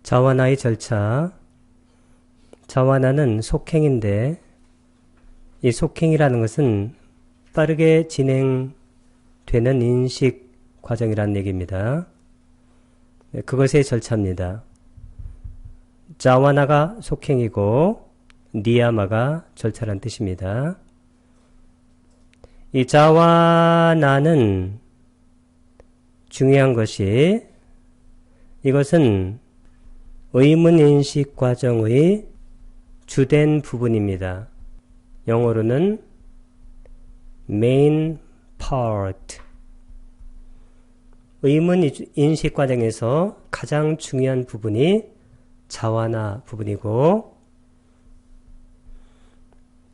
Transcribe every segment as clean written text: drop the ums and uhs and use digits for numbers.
자와나의 절차. 자와나는 속행인데 이 속행이라는 것은 빠르게 진행되는 인식 과정이라는 얘기입니다. 그것의 절차입니다. 자와나가 속행이고 니야마가 절차란 뜻입니다. 이 자와나는 중요한 것이 이것은 의문인식 과정의 주된 부분입니다. 영어로는 main part. 의문인식 과정에서 가장 중요한 부분이 자와나 부분이고,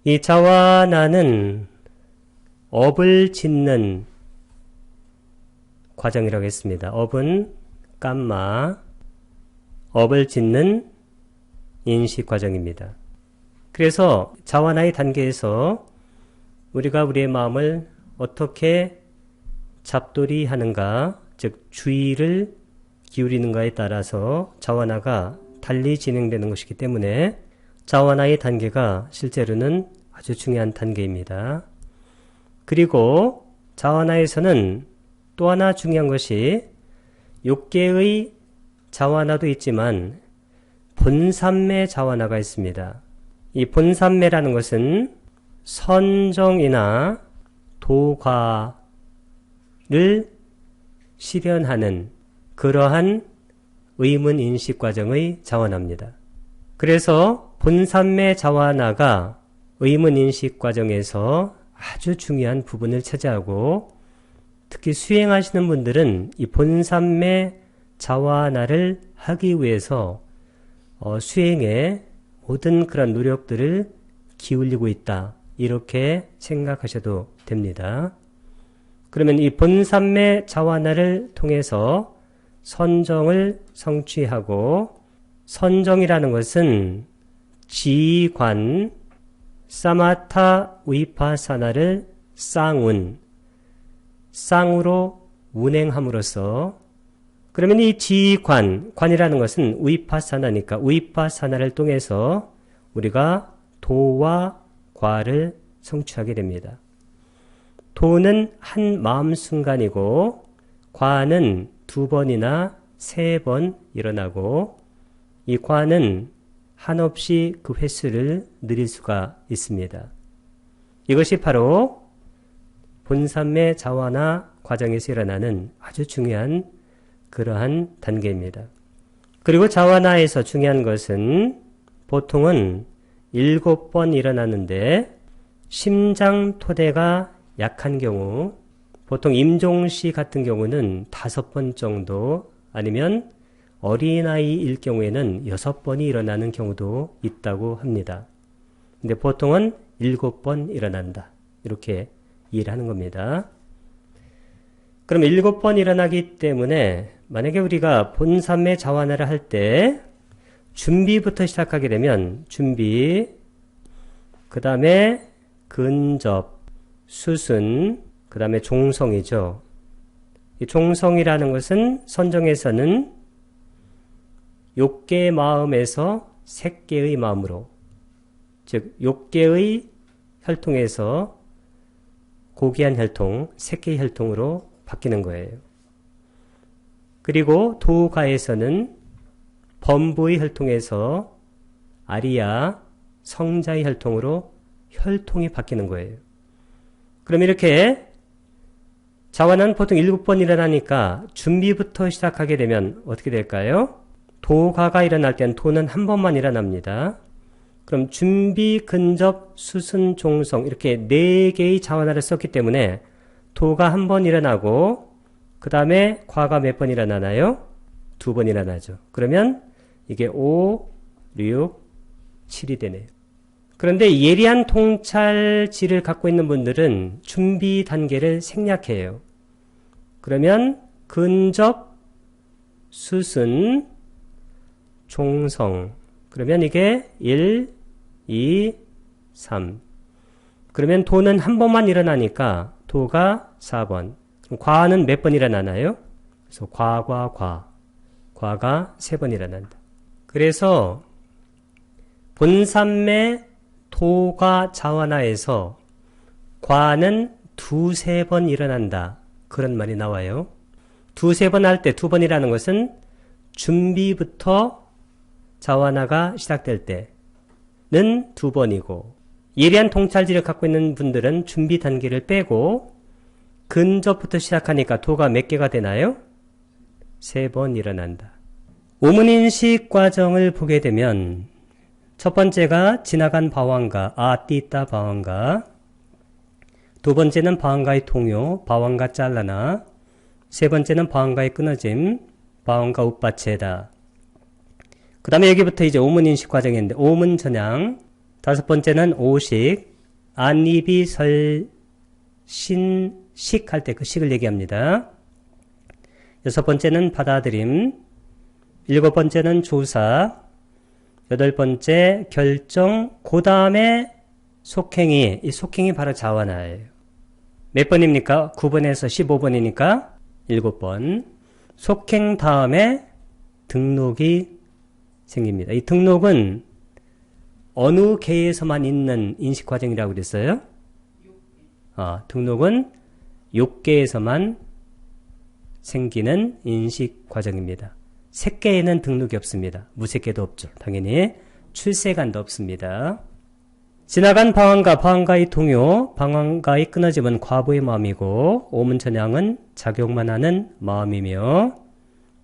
이 자와나는 업을 짓는 과정이라고 했습니다. 업은 깜마, 업을 짓는 인식 과정입니다. 그래서 자와나의 단계에서 우리가 우리의 마음을 어떻게 잡돌이 하는가, 즉 주의를 기울이는가에 따라서 자와나가 달리 진행되는 것이기 때문에 자와나의 단계가 실제로는 아주 중요한 단계입니다. 그리고 자와나에서는 또 하나 중요한 것이 6개의 자와나도 있지만 본삼매 자와나가 있습니다. 이 본삼매라는 것은 선정이나 도과를 실현하는 그러한 의문인식 과정의 자와나입니다. 그래서 본삼매 자와나가 의문인식 과정에서 아주 중요한 부분을 차지하고, 특히 수행하시는 분들은 이 본삼매 자와나를 하기 위해서 수행에 모든 그런 노력들을 기울이고 있다, 이렇게 생각하셔도 됩니다. 그러면 이 본삼매 자와나를 통해서 선정을 성취하고, 선정이라는 것은 지관, 사마타 위파사나를 쌍운, 쌍으로 운행함으로써, 그러면 이 지관, 관이라는 것은 위파사나니까 위파사나를 통해서 우리가 도와 과를 성취하게 됩니다. 도는 한 마음 순간이고 과는 2번이나 3번 일어나고, 이 과는 한없이 그 횟수를 늘릴 수가 있습니다. 이것이 바로 본삼매 자와나 과정에서 일어나는 아주 중요한 그러한 단계입니다. 그리고 자와나에서 중요한 것은 보통은 7번 일어나는데, 심장 토대가 약한 경우, 보통 임종시 같은 경우는 5번 정도, 아니면 어린아이일 경우에는 6번이 일어나는 경우도 있다고 합니다. 근데 보통은 7번 일어난다, 이렇게 이해를 하는 겁니다. 그럼 7번 일어나기 때문에 만약에 우리가 본삼매 자와나를 할 때 준비부터 시작하게 되면 준비, 그 다음에 근접, 수순, 그 다음에 종성이죠. 이 종성이라는 것은 선정에서는 6개의 마음에서 3개의 마음으로, 즉 6개의 혈통에서 고귀한 혈통, 3개의 혈통으로 바뀌는 거예요. 그리고 도가에서는 범부의 혈통에서 아리야, 성자의 혈통으로 혈통이 바뀌는 거예요. 그럼 이렇게 자와나는 보통 7번 일어나니까 준비부터 시작하게 되면 어떻게 될까요? 도가가 일어날 때는 도는 한 번만 일어납니다. 그럼 준비, 근접, 수순, 종성, 이렇게 4개의 자와나를 썼기 때문에 도가 한 번 일어나고, 그 다음에 과가 몇 번 일어나나요? 2번 일어나죠. 그러면 이게 5, 6, 7이 되네요. 그런데 예리한 통찰지를 갖고 있는 분들은 준비 단계를 생략해요. 그러면 근접, 수순, 종성, 그러면 이게 1, 2, 3. 그러면 도는 한 번만 일어나니까 도가 4번. 그럼 과는 몇 번 일어나나요? 그래서 과가 3번 일어난다. 그래서 본산매 토가 자완화해서 과는 두세 번 일어난다. 그런 말이 나와요. 두세 번 할 때, 두 번이라는 것은 준비부터 자완화가 시작될 때는 두 번이고, 예리한 통찰지를 갖고 있는 분들은 준비 단계를 빼고 근접부터 시작하니까 도가 몇 개가 되나요? 세 번 일어난다. 오문인식 과정을 보게 되면 첫 번째가 지나간 바왕가, 띠따 바왕가. 두 번째는 바왕가의 통요, 바왕가 잘라나. 세 번째는 바왕가의 끊어짐, 바왕가 웃바체다. 그 다음에 여기부터 이제 오문인식 과정인데, 오문 전향. 다섯 번째는 오식, 안입이 설신식 할 때 그 식을 얘기합니다. 여섯 번째는 받아들임, 일곱 번째는 조사, 여덟 번째 결정, 그 다음에 속행이, 이 속행이 바로 자완화예요. 몇 번입니까? 9번에서 15번이니까 7번. 속행 다음에 등록이 생깁니다. 이 등록은 어느 계에서만 있는 인식과정이라고 그랬어요? 등록은 6계에서만 생기는 인식과정입니다. 색계에는 등록이 없습니다. 무색계도 없죠. 당연히 출세관도 없습니다. 지나간 방황가, 방황가의 동요, 방황가의 끊어짐은 과부의 마음이고 오문천향은 작용만 하는 마음이며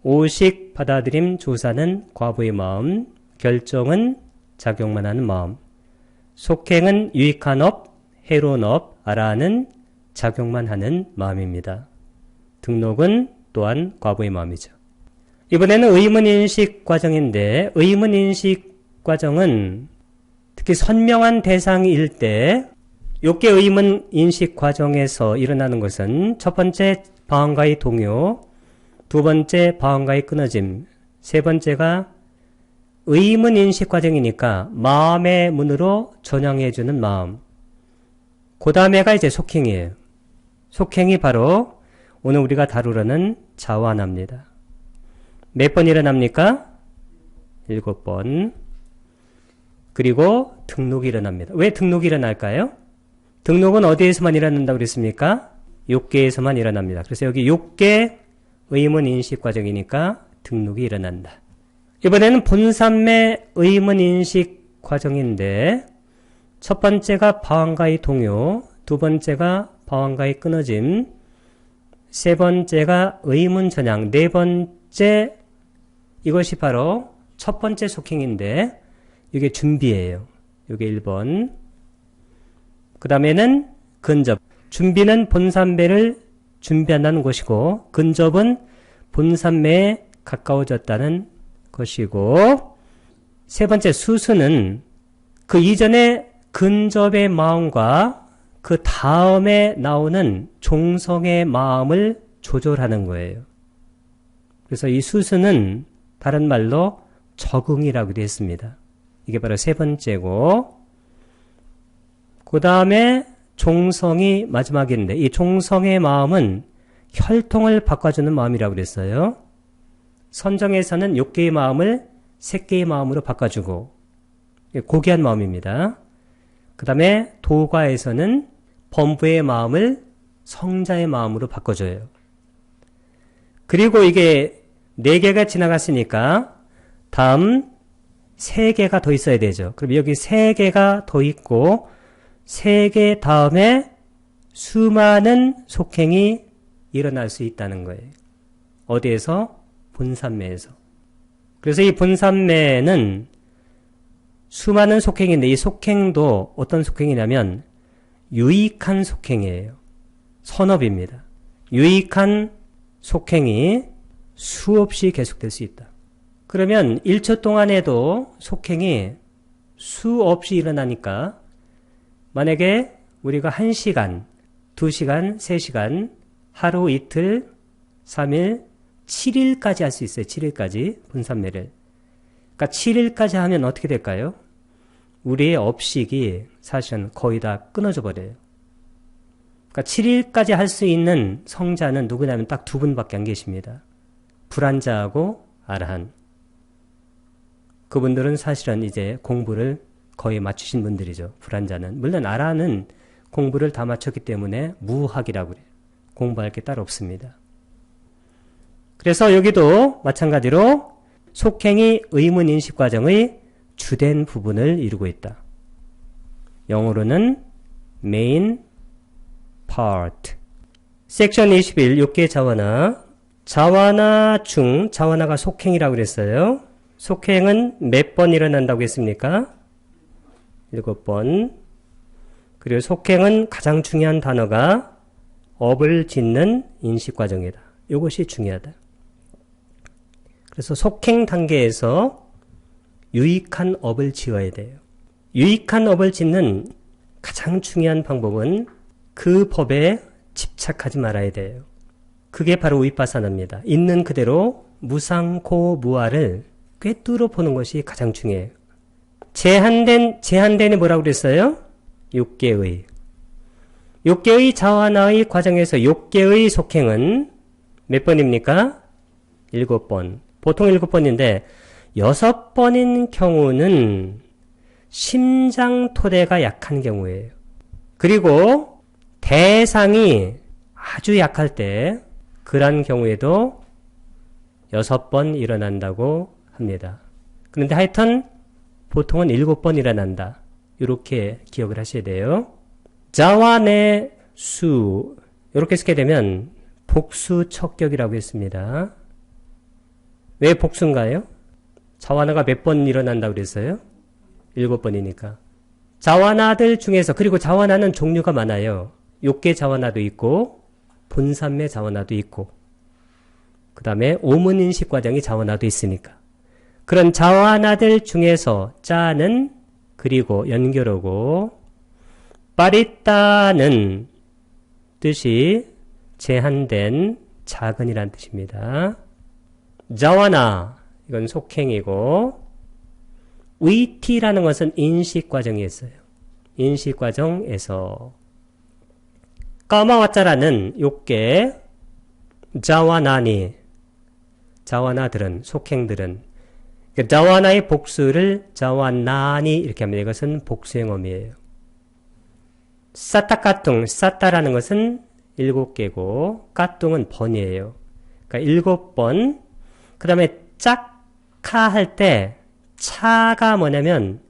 오식, 받아들임, 조사는 과부의 마음, 결정은 작용만 하는 마음, 속행은 유익한 업, 해로운 업, 알아하는 작용만 하는 마음입니다. 등록은 또한 과부의 마음이죠. 이번에는 의문인식 과정인데 의문인식 과정은 특히 선명한 대상일 때 욕계 의문인식 과정에서 일어나는 것은 첫 번째 방황가의 동요, 두 번째 방황가의 끊어짐, 세 번째가 의문인식 과정이니까 마음의 문으로 전향해주는 마음, 그 다음에가 이제 속행이에요. 속행이 바로 오늘 우리가 다루려는 자완화입니다. 몇 번 일어납니까? 7번. 그리고 등록이 일어납니다. 왜 등록이 일어날까요? 등록은 어디에서만 일어난다고 그랬습니까? 6계에서만 일어납니다. 그래서 여기 6계 의문인식 과정이니까 등록이 일어난다. 이번에는 본산매 의문인식 과정인데 첫 번째가 방황가의 동요, 두 번째가 방황가의 끊어짐, 세 번째가 의문전향, 네 번째 이것이 바로 첫 번째 속행인데 이게 준비예요. 이게 1번. 그 다음에는 근접. 준비는 본산매를 준비한다는 것이고 근접은 본산매에 가까워졌다는 것이고 세 번째 수수는 그 이전에 근접의 마음과 그 다음에 나오는 종성의 마음을 조절하는 거예요. 그래서 이 수수는 다른 말로 적응이라고 되어 있습니다. 이게 바로 세 번째고 그 다음에 종성이 마지막인데 이 종성의 마음은 혈통을 바꿔주는 마음이라고 그랬어요. 선정에서는 6개의 마음을 3개의 마음으로 바꿔주고 고귀한 마음입니다. 그 다음에 도가에서는 범부의 마음을 성자의 마음으로 바꿔줘요. 그리고 이게 4개가 지나갔으니까 다음 3개가 더 있어야 되죠. 그럼 여기 3개가 더 있고 3개 다음에 수많은 속행이 일어날 수 있다는 거예요. 어디에서? 본산매에서. 그래서 이 본산매는 수많은 속행인데 이 속행도 어떤 속행이냐면 유익한 속행이에요. 선업입니다. 유익한 속행이 수없이 계속될 수 있다. 그러면 1초 동안에도 속행이 수없이 일어나니까 만약에 우리가 1시간, 2시간, 3시간, 하루, 이틀, 3일, 7일까지 할 수 있어요. 7일까지 본산매를. 그러니까 7일까지 하면 어떻게 될까요? 우리의 업식이 사실은 거의 다 끊어져 버려요. 그러니까 7일까지 할 수 있는 성자는 누구냐면 딱 2분밖에 안 계십니다. 불한자하고 아라한. 그분들은 사실은 이제 공부를 거의 마치신 분들이죠. 불환자는. 물론 아라는 공부를 다 마쳤기 때문에 무학이라고 그래요. 공부할 게 따로 없습니다. 그래서 여기도 마찬가지로 속행이 의문인식 과정의 주된 부분을 이루고 있다. 영어로는 main part. 섹션 21, 6개 자와나. 자와나 중, 자와나가 속행이라고 그랬어요. 속행은 몇 번 일어난다고 했습니까? 7번. 그리고 속행은 가장 중요한 단어가 업을 짓는 인식과정이다. 이것이 중요하다. 그래서 속행 단계에서 유익한 업을 지어야 돼요. 유익한 업을 짓는 가장 중요한 방법은 그 법에 집착하지 말아야 돼요. 그게 바로 위파사나입니다. 있는 그대로 무상코무아를 꿰뚫어 보는 것이 가장 중요해요. 제한된이 뭐라고 그랬어요? 6개의. 6개의 자와나의 과정에서 6개의 속행은 몇 번입니까? 7번. 보통 7번인데 6번인 경우는 심장 토대가 약한 경우예요. 그리고 대상이 아주 약할 때 그런 경우에도 6번 일어난다고 합니다. 그런데 하여튼 보통은 7번 일어난다. 이렇게 기억을 하셔야 돼요. 자와네 수 이렇게 쓰게 되면 복수척격이라고 했습니다. 왜 복수인가요? 자와나가 몇 번 일어난다고 그랬어요? 7번이니까. 자와나들 중에서 그리고 자와나는 종류가 많아요. 6개 자와나도 있고 본산매 자와나도 있고 그 다음에 오문인식 과정이 자와나도 있으니까 그런 자와나들 중에서 짜는 그리고 연결어고 빠리따는 뜻이 제한된 작은이란 뜻입니다. 자와나 이건 속행이고 위티라는 것은 인식과정이었어요. 인식과정에서 까마와짜라는 6개 자와나니 자와나들은 속행들은 자와나의 복수를 자와나니 이렇게 합니다. 이것은 복수행엄이에요. 사타까뚱 사타라는 것은 7개고 까뚱은 번이에요. 그러니까 7번 그 다음에 짝카 할 때 차가 뭐냐면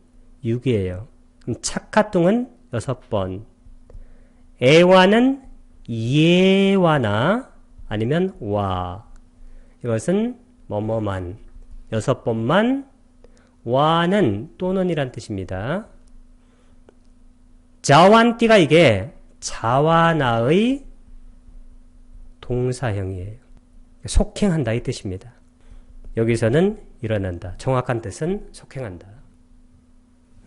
6이에요. 그럼 차카뚱은 6번. 에와는 예와나 아니면 와. 이것은 뭐뭐만 6번만. 와는 또는이란 뜻입니다. 자완띠가 이게 자와나의 동사형이에요. 속행한다 이 뜻입니다. 여기서는 일어난다. 정확한 뜻은 속행한다.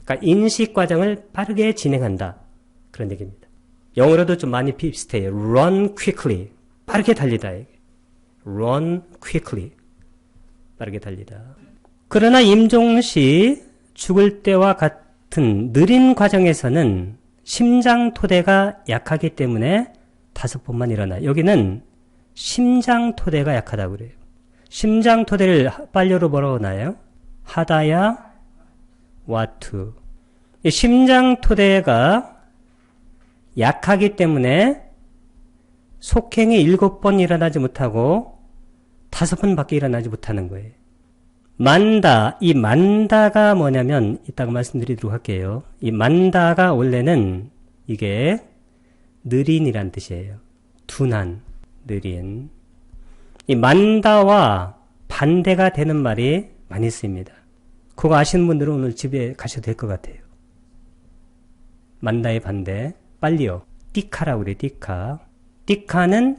그러니까 인식 과정을 빠르게 진행한다. 그런 얘기입니다. 영어로도 좀 많이 비슷해요. Run quickly. 빠르게 달리다. Run quickly. 빠르게 달리다. 그러나 임종시 죽을 때와 같은 느린 과정에서는 심장 토대가 약하기 때문에 5번만 일어나요. 여기는 심장 토대가 약하다고 그래요. 심장 토대를 빨려로 뭐라고 하나요? 하다야 와투. 이 심장 토대가 약하기 때문에 속행이 7번 일어나지 못하고 5번밖에 일어나지 못하는 거예요. 만다, 이 만다가 뭐냐면 이따가 말씀드리도록 할게요. 이 만다가 원래는 이게 느린이란 뜻이에요. 둔한, 느린. 이 만다와 반대가 되는 말이 많이 쓰입니다. 그거 아시는 분들은 오늘 집에 가셔도 될 것 같아요. 만다의 반대, 빨리요. 띠카라고 그래요. 띠카. 띠카는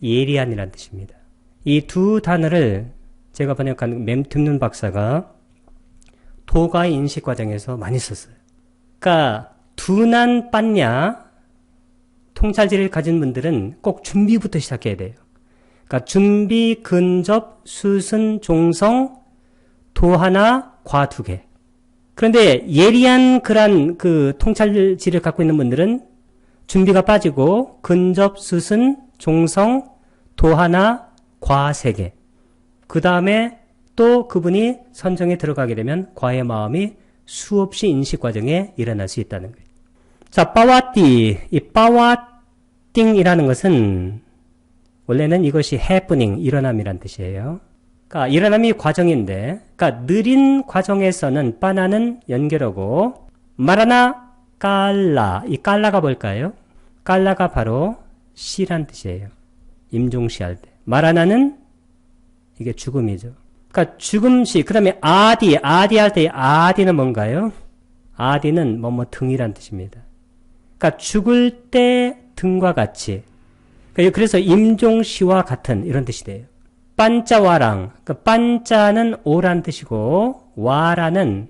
예리한이란 뜻입니다. 이 두 단어를 제가 번역한 맴듣는 박사가 도가 인식 과정에서 많이 썼어요. 그러니까 둔한 빤냐 통찰지를 가진 분들은 꼭 준비부터 시작해야 돼요. 그러니까 준비, 근접, 수승, 종성, 도하나, 과 2개. 그런데 예리한 그런 그 통찰지를 갖고 있는 분들은 준비가 빠지고 근접, 수승, 종성, 도하나, 과 3개. 그 다음에 또 그분이 선정에 들어가게 되면 과의 마음이 수없이 인식 과정에 일어날 수 있다는 거예요. 자, 빠와띠. 이 빠와띵이라는 것은 원래는 이것이 happening, 일어남이란 뜻이에요. 그러니까 일어남이 과정인데, 그러니까 느린 과정에서는 빠나는 연결어고, 마라나 깔라. 이 깔라가 뭘까요? 깔라가 바로 시란 뜻이에요. 임종시 할 때. 마라나는 이게 죽음이죠. 그러니까 죽음시, 그 다음에 아디 할 때 아디는 뭔가요? 아디는 뭐뭐 등이란 뜻입니다. 그러니까 죽을 때 등과 같이. 그래서 임종시와 같은 이런 뜻이 돼요. 빤짜와랑, 그러니까 빤짜는 오란 뜻이고 와라는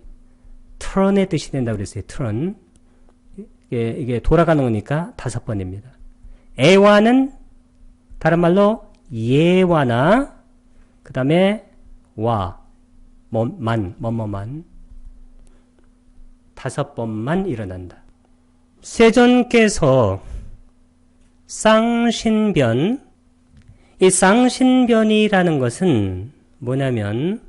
turn의 뜻이 된다고 그랬어요. turn. 이게 돌아가는 거니까 5번입니다. 애와는 다른 말로 예와나 그 다음에 와, 뭐만 5번만 일어난다. 세존께서 쌍신변, 이 쌍신변이라는 것은 뭐냐면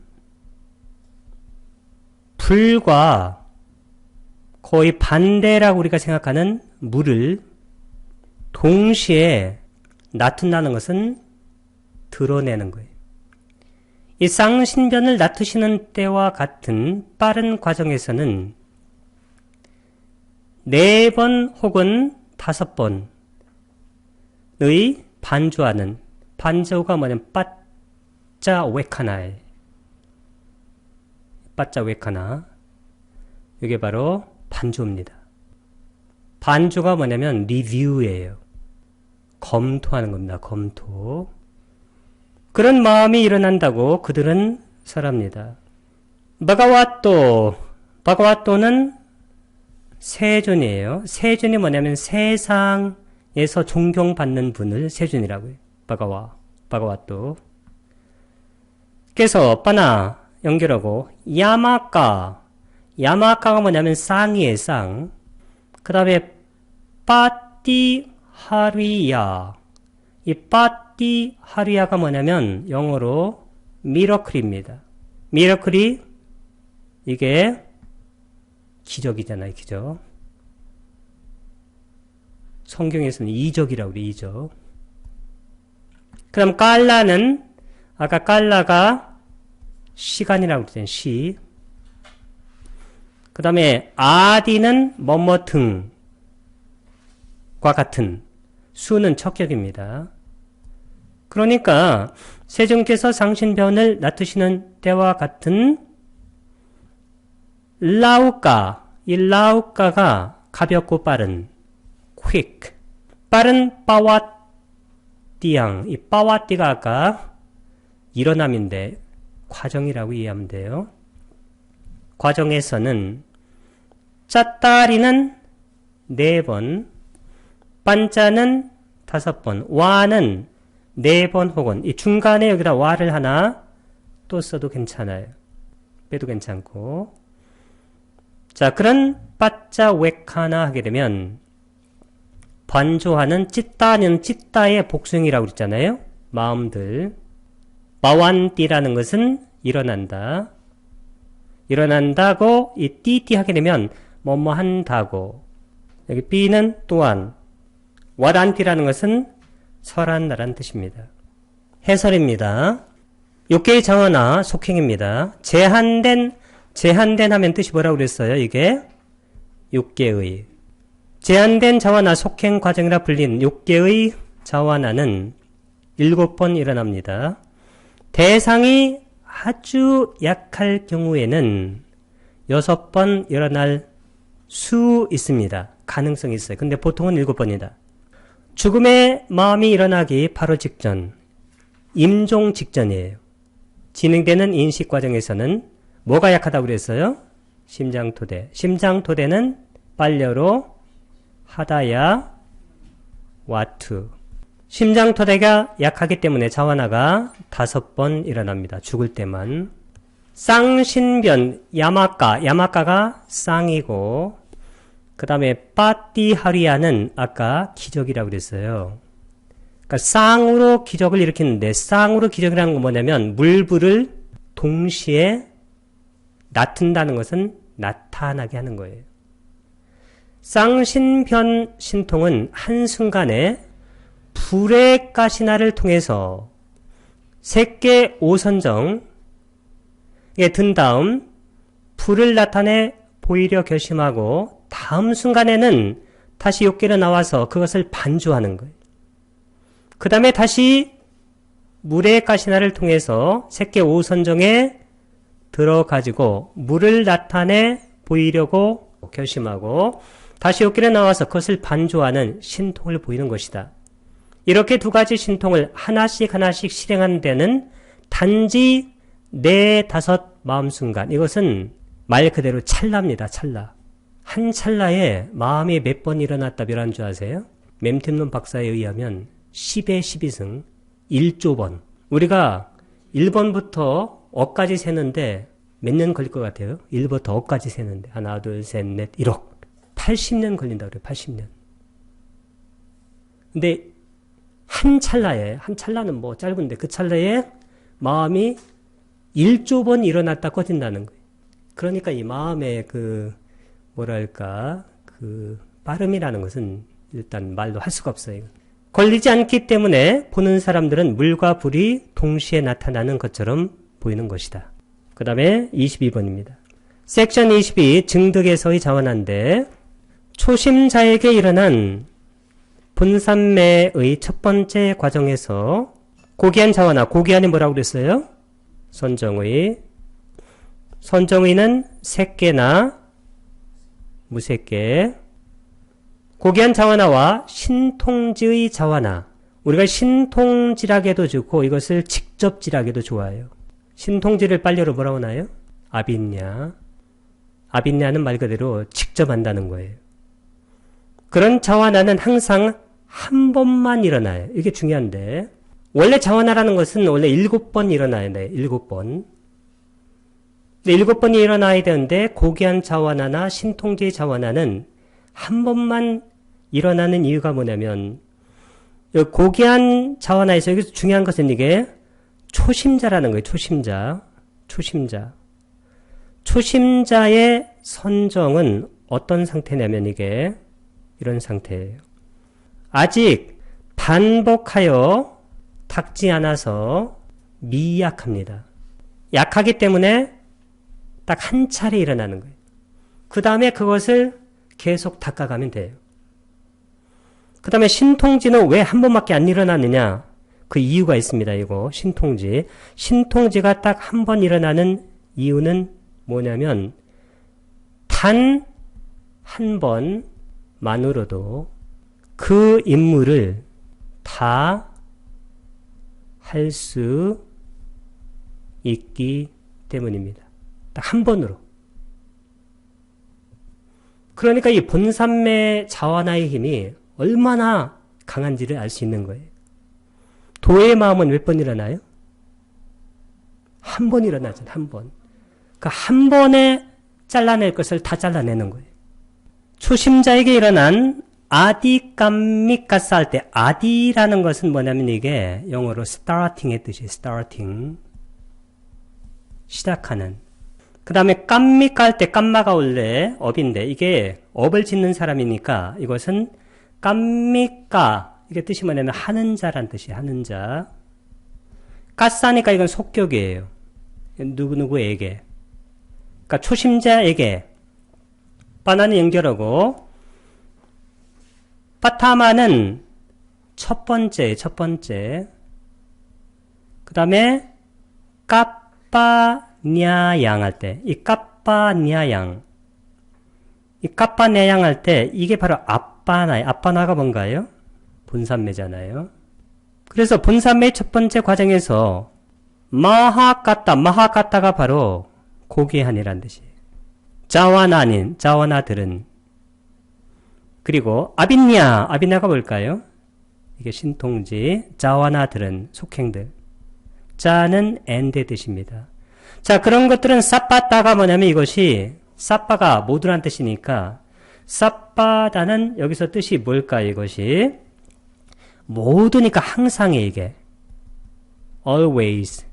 불과 거의 반대라고 우리가 생각하는 물을 동시에 나툰다는 것은 드러내는 거예요. 이 쌍신변을 나투시는 때와 같은 빠른 과정에서는 4번 혹은 5번의 반주하는, 반주가 뭐냐면 빠짜 웨카나에, 빠짜 웨카나, 이게 바로 반주입니다. 반주가 뭐냐면 리뷰예요. 검토하는 겁니다. 검토. 그런 마음이 일어난다고 그들은 설합니다. 바가와토는 세존이에요. 세존이 뭐냐면 세상에서 존경받는 분을 세존이라고 해요. 바가와토. 그래서 빠나 연결하고 야마카가 뭐냐면 쌍이에요. 쌍. 그 다음에 빠띠하리야. 이 빠띠하리야가 뭐냐면 영어로 미러클입니다. 미러클이 이게 기적이잖아요. 기적. 성경에서는 이적이라고 그래요. 이적. 그 다음 깔라는 아까 깔라가 시간이라고 그랬잖아요. 시. 그 다음에 아디는 뭐뭐 등과 같은, 수는 척격입니다. 그러니까 세존께서 상신변을 나투시는 때와 같은 이 라우까가 가볍고 빠른, quick, 빠른 빠와띠양, 이 빠와띠가 아까 일어남인데 과정이라고 이해하면 돼요. 과정에서는 짜따리는 4번, 빤짜는 5번, 와는 4번 혹은 이 중간에 여기다 와를 하나 또 써도 괜찮아요. 빼도 괜찮고. 자, 그런 빠짜 웨카나 하게 되면 반조하는 찌따는 찌따의 복수형이라고 그랬잖아요. 마음들. 마완띠라는 것은 일어난다. 일어난다고 이 띠띠 하게 되면 뭐뭐 한다고. 여기 B는 또한. 와란띠라는 것은 설한다라는 뜻입니다. 해설입니다. 욕계의 정언화 속행입니다. 제한된 하면 뜻이 뭐라고 그랬어요? 이게 욕계의 제한된 자완화 속행 과정이라 불린 욕계의 자완화는 7번 일어납니다. 대상이 아주 약할 경우에는 6번 일어날 수 있습니다. 가능성이 있어요. 근데 보통은 7번이다. 죽음의 마음이 일어나기 바로 직전, 임종 직전이에요. 진행되는 인식 과정에서는 뭐가 약하다고 그랬어요? 심장토대. 심장토대는 빨려로 하다야 와투. 심장토대가 약하기 때문에 자완화가 5번 일어납니다. 죽을 때만. 쌍신변, 야마카가 쌍이고, 그 다음에 빠띠하리야는 아까 기적이라고 그랬어요. 그러니까 쌍으로 기적을 일으키는데, 쌍으로 기적이라는 건 뭐냐면 물불을 동시에 나튼다는 것은 나타나게 하는 거예요. 쌍신변 신통은 한순간에 불의 가시나를 통해서 색계 오선정에 든 다음 불을 나타내 보이려 결심하고 다음 순간에는 다시 욕계로 나와서 그것을 반조하는 거예요. 그 다음에 다시 물의 가시나를 통해서 색계 오선정에 들어가지고 물을 나타내 보이려고 결심하고 다시 욕계로 나와서 그것을 반조하는 신통을 보이는 것이다. 이렇게 두 가지 신통을 하나씩 실행하는 데는 단지 4-5 마음순간, 이것은 말 그대로 찰나입니다. 찰나. 한 찰나에 마음이 몇 번 일어났다 멸한 줄 아세요? 맴템론 박사에 의하면 10의 12승 1조 번. 우리가 1번부터 어까지 세는데 몇 년 걸릴 것 같아요? 1부터 어까지 세는데 하나, 둘, 셋, 넷, 1억. 80년 걸린다고 그래요. 80년. 근데 한 찰나는 뭐 짧은데 그 찰나에 마음이 1조 번 일어났다 꺼진다는 거예요. 그러니까 이 마음의 빠름이라는 것은 일단 말로 할 수가 없어요. 걸리지 않기 때문에 보는 사람들은 물과 불이 동시에 나타나는 것처럼 보이는 것이다. 그 다음에 22번입니다. 섹션 22 증득에서의 자원한데 초심자에게 일어난 분산매의 첫 번째 과정에서 고귀한 자원아, 고귀한이 뭐라고 그랬어요? 선정의는 색계나 무색계. 고귀한 자원아와 신통지의 자원아. 우리가 신통지라게도 좋고 이것을 직접지라게도 좋아해요. 신통지를 빨리로 뭐라고 하나요? 아빈냐. 아빈냐는 말 그대로 직접 한다는 거예요. 그런 자원아는 항상 한 번만 일어나요. 이게 중요한데 원래 자원아라는 것은 원래 7번 일어나야 돼요. 7번. 7번이 일어나야 되는데 고귀한 자원아나 신통지의 자원아는 한 번만 일어나는 이유가 뭐냐면 고귀한 자원아에서 여기서 중요한 것은 이게 초심자라는 거예요. 초심자의 선정은 어떤 상태냐면 이게 이런 상태예요. 아직 반복하여 닦지 않아서 미약합니다. 약하기 때문에 딱 한 차례 일어나는 거예요. 그 다음에 그것을 계속 닦아가면 돼요. 그 다음에 신통지는 왜 한 번밖에 안 일어나느냐? 그 이유가 있습니다. 이거 신통지. 신통지가 딱 한 번 일어나는 이유는 뭐냐면 단 한 번만으로도 그 임무를 다 할 수 있기 때문입니다. 딱 한 번으로. 그러니까 이 본산매 자원아의 힘이 얼마나 강한지를 알 수 있는 거예요. 도의 마음은 몇 번 일어나요? 한 번 일어나잖아요. 한 번. 그러니까 한 번에 잘라낼 것을 다 잘라내는 거예요. 초심자에게 일어난 아디깜미까스 할 때 아디라는 것은 뭐냐면 이게 영어로 starting의 뜻이에요. starting. 시작하는. 그 다음에 깜미까 할 때 깜마가 원래 업인데 이게 업을 짓는 사람이니까 이것은 깜미까 이게 뜻이 뭐냐면 하는 자란 뜻이에요. 하는 자. 까싸니까 이건 속격이에요. 누구누구에게. 그러니까 초심자에게. 바나는 연결하고 파타마는 첫 번째. 그 다음에 까빠냐양 할 때, 이 까빠냐양 할 때, 이게 바로 아빠나예요. 아빠나가 뭔가요? 본산매잖아요. 그래서 본산매의 첫 번째 과정에서 마하까따가 바로 고귀한이란 뜻이에요. 자와나들은. 그리고 아빈냐가 뭘까요? 이게 신통지, 자와나들은 속행들. 자는 엔드의 뜻입니다. 자, 그런 것들은 사빠따가 뭐냐면 이것이 사빠가 모두란 뜻이니까 사빠다는 여기서 뜻이 뭘까요? 이것이 모두니까 항상에 이게 always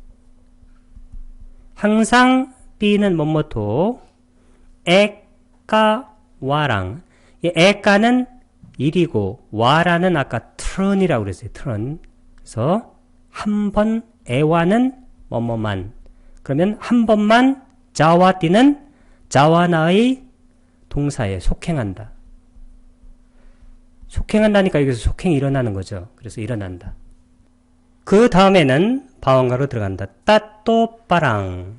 항상 B는 뭐뭐도 애까 와랑. 이 애까는 일이고 와라는 아까 트런이라고 그랬어요. 트런. 그래서 한 번 애와는 뭐뭐만. 그러면 한 번만 자와 띠는 자와나의 동사에 속행한다. 속행한다니까 여기서 속행이 일어나는 거죠. 그래서 일어난다. 그 다음에는 바원가로 들어간다. 따또 빠랑.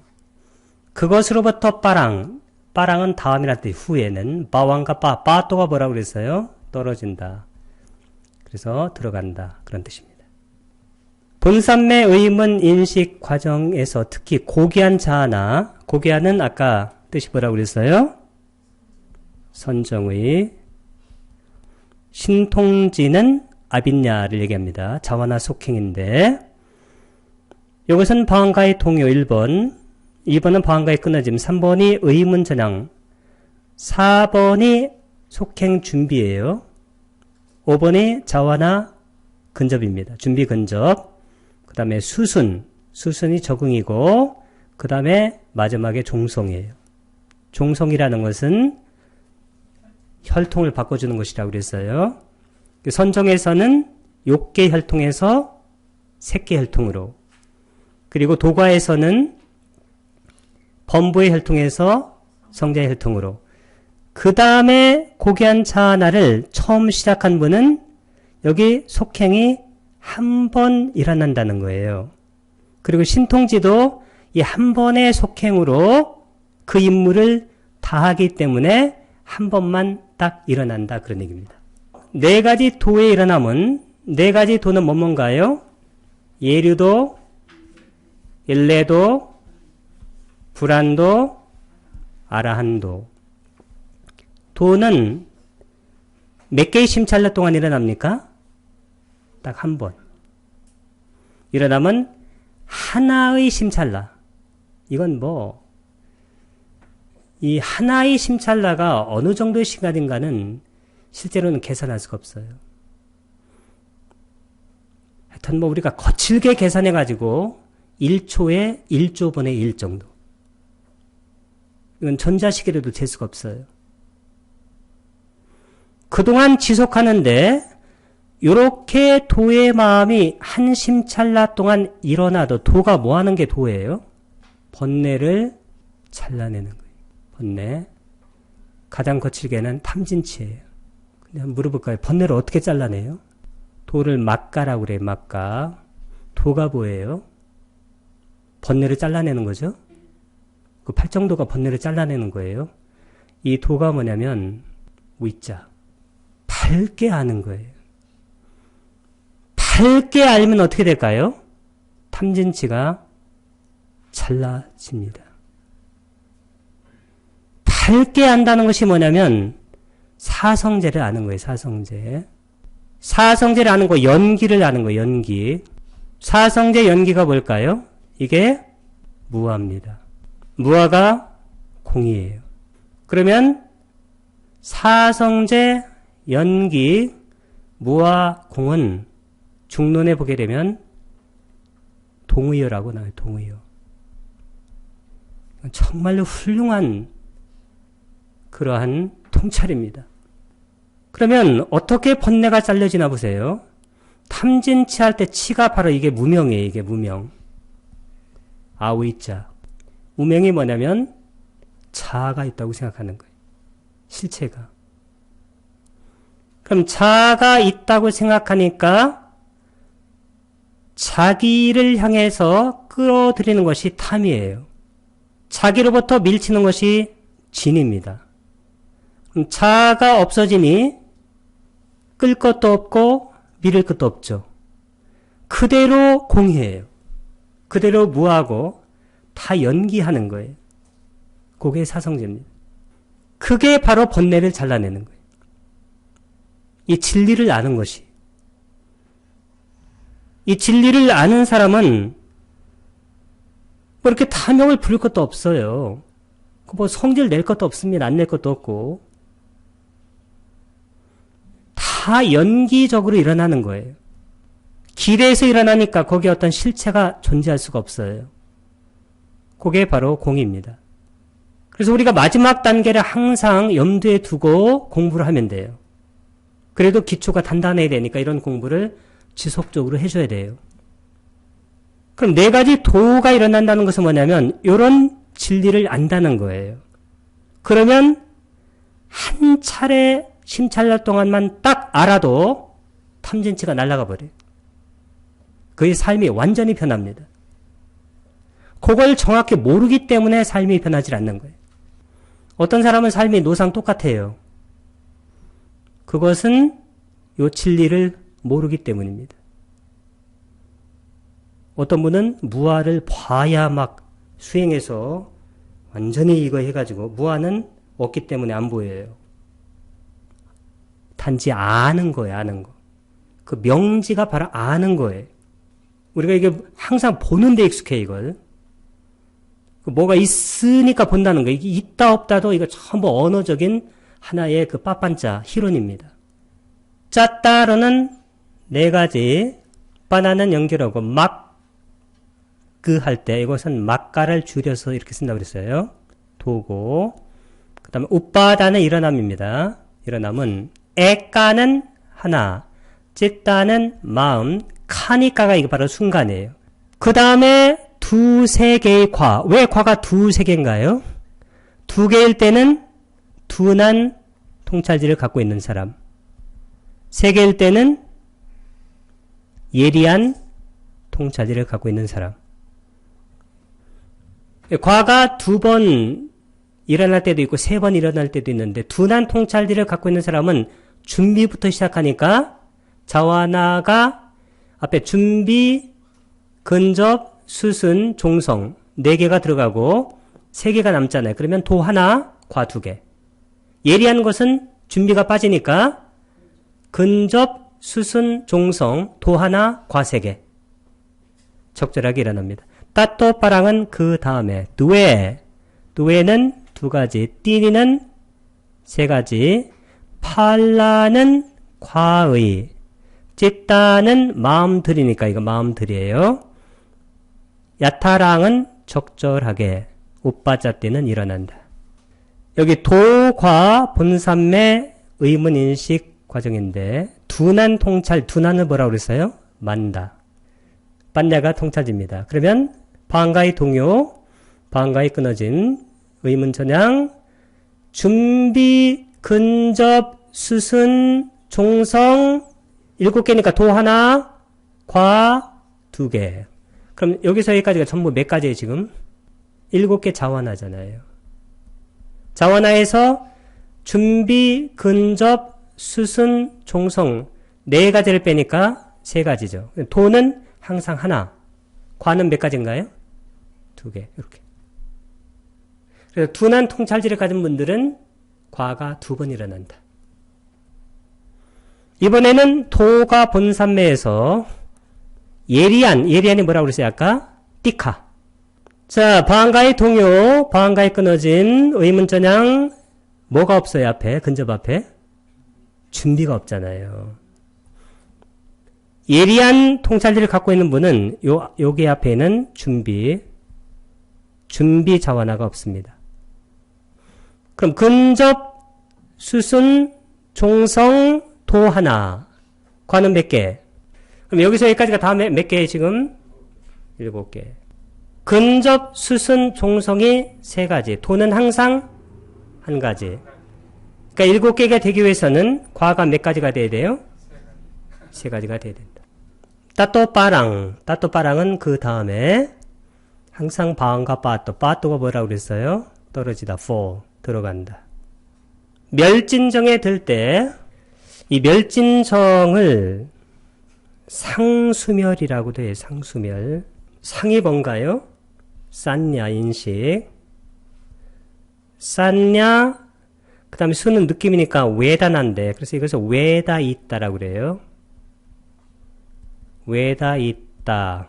그것으로부터 빠랑. 빠랑은 다음이란 뜻. 후에는 바원가 빠또가 뭐라고 그랬어요? 떨어진다. 그래서 들어간다. 그런 뜻입니다. 본산매 의문 인식 과정에서 특히 고귀한 자나, 고귀한은 아까 뜻이 뭐라고 그랬어요? 선정의. 신통지는 아빈야를 얘기합니다. 자와나 속행인데 이것은 방가의 동요 1번, 2번은 방가의 끊어짐, 3번이 의문전향, 4번이 속행 준비예요. 5번이 자와나 근접입니다. 준비 근접. 그 다음에 수순이 적응이고 그 다음에 마지막에 종송이에요. 종송이라는 것은 혈통을 바꿔주는 것이라고 그랬어요. 선정에서는 욕계 혈통에서 색계 혈통으로, 그리고 도가에서는 범부의 혈통에서 성자의 혈통으로, 그 다음에 고귀한 자나를 처음 시작한 분은 여기 속행이 한 번 일어난다는 거예요. 그리고 신통지도 이 한 번의 속행으로 그 임무를 다하기 때문에 한 번만 딱 일어난다. 그런 얘기입니다. 네 가지 도에 일어남은, 네 가지 도는 뭔가요? 예류도, 일례도, 불안도, 아라한도. 도는 몇 개의 심찰라 동안 일어납니까? 딱 한 번. 일어나면 하나의 심찰라. 이건 이 하나의 심찰라가 어느 정도의 시간인가는 실제로는 계산할 수가 없어요. 하여튼 우리가 거칠게 계산해가지고 1초에 1조분의 1 정도. 이건 전자시계로도 잴 수가 없어요. 그동안 지속하는데 요렇게 도의 마음이 한 심찰나 동안 일어나도 도가 뭐 하는 게 도예요? 번뇌를 잘라내는 거예요. 번뇌. 가장 거칠게는 탐진치예요. 그냥 물어볼까요? 번뇌를 어떻게 잘라내요? 도를 막가라고 그래요. 막가. 도가 뭐예요? 번뇌를 잘라내는 거죠? 그 팔정도가 번뇌를 잘라내는 거예요. 이 도가 뭐냐면 위자. 밝게 아는 거예요. 밝게 알면 어떻게 될까요? 탐진치가 잘라집니다. 밝게 안다는 것이 뭐냐면 사성제를 아는 거예요. 사성제. 사성제를 아는 거, 연기를 아는 거예요. 연기. 사성제 연기가 뭘까요? 이게 무아입니다. 무아가 공이에요. 그러면 사성제, 연기, 무아, 공은 중론에 보게 되면 동의어라고 나와요. 동의어. 정말로 훌륭한 그러한 통찰입니다. 그러면 어떻게 번뇌가 잘려지나 보세요. 탐진치 할 때 치가 바로 이게 무명이에요. 이게 무명. 아위자. 무명이 뭐냐면 자아가 있다고 생각하는 거예요. 실체가. 그럼 자아가 있다고 생각하니까 자기를 향해서 끌어들이는 것이 탐이에요. 자기로부터 밀치는 것이 진입니다. 그럼 자아가 없어지니 끌 것도 없고 밀을 것도 없죠. 그대로 공해요. 그대로 무하고 다 연기하는 거예요. 그게 사성제입니다. 그게 바로 번뇌를 잘라내는 거예요. 이 진리를 아는 것이. 이 진리를 아는 사람은 이렇게 탐욕을 부릴 것도 없어요. 성질 낼 것도 없습니다. 안 낼 것도 없고. 다 연기적으로 일어나는 거예요. 길에서 일어나니까 거기에 어떤 실체가 존재할 수가 없어요. 그게 바로 공입니다. 그래서 우리가 마지막 단계를 항상 염두에 두고 공부를 하면 돼요. 그래도 기초가 단단해야 되니까 이런 공부를 지속적으로 해줘야 돼요. 그럼 네 가지 도가 일어난다는 것은 뭐냐면 이런 진리를 안다는 거예요. 그러면 한 차례 심찰날 동안만 딱 알아도 탐진치가 날아가 버려요. 그의 삶이 완전히 변합니다. 그걸 정확히 모르기 때문에 삶이 변하지 않는 거예요. 어떤 사람은 삶이 노상 똑같아요. 그것은 요 진리를 모르기 때문입니다. 어떤 분은 무아를 봐야 막 수행해서 완전히 이거 해가지고 무아는 없기 때문에 안 보여요. 단지 아는 거예요. 아는 거. 그 명지가 바로 아는 거예요. 우리가 이게 항상 보는 데 익숙해 이걸. 뭐가 있으니까 본다는 거. 이게 있다 없다도 이거 전부 언어적인 하나의 그 빠빤자 희론입니다. 짜따로는 네 가지 바나는 연결하고 그 할 때 이것은 막가를 줄여서 이렇게 쓴다고 그랬어요. 도고 그 다음에 우빠다는 일어남입니다. 일어남은 애까는 하나, 찌따는 마음, 카니까가 이거 바로 순간이에요. 그 다음에 두세 개의 과. 왜 과가 두세 개인가요? 두 개일 때는 둔한 통찰지를 갖고 있는 사람. 세 개일 때는 예리한 통찰지를 갖고 있는 사람. 과가 두 번 일어날 때도 있고 세 번 일어날 때도 있는데 둔한 통찰지를 갖고 있는 사람은 준비부터 시작하니까 자와나가 앞에 준비, 근접, 수순, 종성 4개가 들어가고 3개가 남잖아요. 그러면 도 하나, 과 2개. 예리한 것은 준비가 빠지니까 근접, 수순, 종성, 도 하나, 과 3개. 적절하게 일어납니다. 따또빠랑은 그 다음에 두에는 2가지, 띠니는 3가지, 팔라는 과의, 찌따는 마음들이니까 이거 마음들이에요. 야타랑은 적절하게, 우빠짜띠는 일어난다. 여기 도과 본산매 의문인식 과정인데 둔한 통찰, 둔한을 뭐라고 그랬어요? 만다. 빤냐가 통찰지입니다. 그러면 방가의 동요, 방가의 끊어진 의문천양, 준비, 근접, 수순, 종성 7개니까 도 하나, 과 2개. 그럼 여기서 여기까지가 전부 몇 가지예요 지금? 7개 자완하잖아요. 자완하에서 준비, 근접, 수순, 종성 4가지를 빼니까 3가지죠. 도는 항상 하나, 과는 몇 가지인가요? 2개 이렇게. 그래서 둔한 통찰지를 가진 분들은 과가 2번 일어난다. 이번에는 도가 본산매에서 예리한이 뭐라고 그랬어요 아까? 띠카. 자, 방가의 동요, 방가의 끊어진 의문전향 뭐가 없어요 앞에? 근접 앞에? 준비가 없잖아요. 예리한 통찰지를 갖고 있는 분은 여기 앞에는 준비 자완화가 없습니다. 그럼 근접, 수순, 종성, 도 하나. 과는 몇 개? 그럼 여기서 여기까지가 다음에 몇 개예요 지금? 7개. 근접, 수순, 종성이 3가지. 도는 항상 1가지. 그러니까 7개가 되기 위해서는 과가 몇 가지가 돼야 돼요? 3가지가 돼야 된다. 따또빠랑은 그 다음에 항상 바안과 빠또가 뭐라고 그랬어요? 떨어지다, fall, 들어간다. 멸진정에 들 때 이 멸진정을 상수멸이라고도 해요. 상수멸. 상이 뭔가요? 싼냐 인식. 싼냐 그 다음에 수는 느낌이니까 외단한데 그래서 이것을 외다 있다라고 그래요. 외다 있다.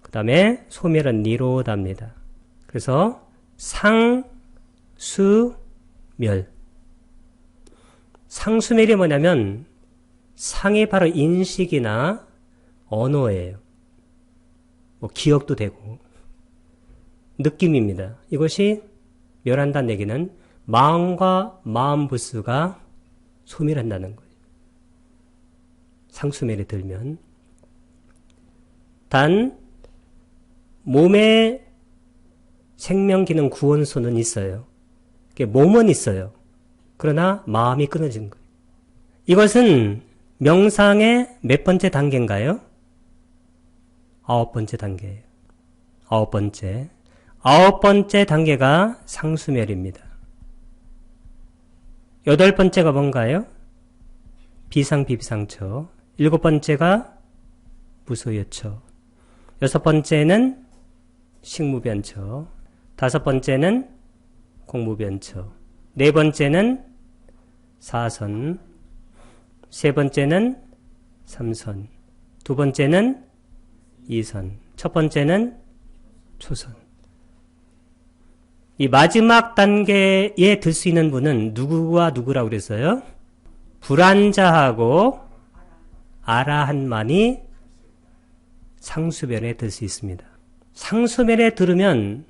그 다음에 소멸은 니로다입니다. 그래서 상, 수, 멸. 상수멸이 뭐냐면 상이 바로 인식이나 언어예요. 뭐 기억도 되고 느낌입니다. 이것이 멸한다는 얘기는 마음과 마음부스가 소멸한다는 거예요. 상수멸에 들면. 단 몸의 생명기능 구원소는 있어요. 몸은 있어요. 그러나 마음이 끊어진 거예요. 이것은 명상의 몇 번째 단계인가요? 9번째 단계예요. 9번째. 9번째 단계가 상수멸입니다. 8번째가 뭔가요? 비상비비상처. 7번째가 무소유처. 6번째는 식무변처. 5번째는 공무변처. 4번째는 사선. 3번째는 삼선. 2번째는 이선. 첫 번째는 초선. 이 마지막 단계에 들 수 있는 분은 누구와 누구라고 그랬어요? 불안자하고 아라한만이 상수변에 들 수 있습니다. 상수변에 들으면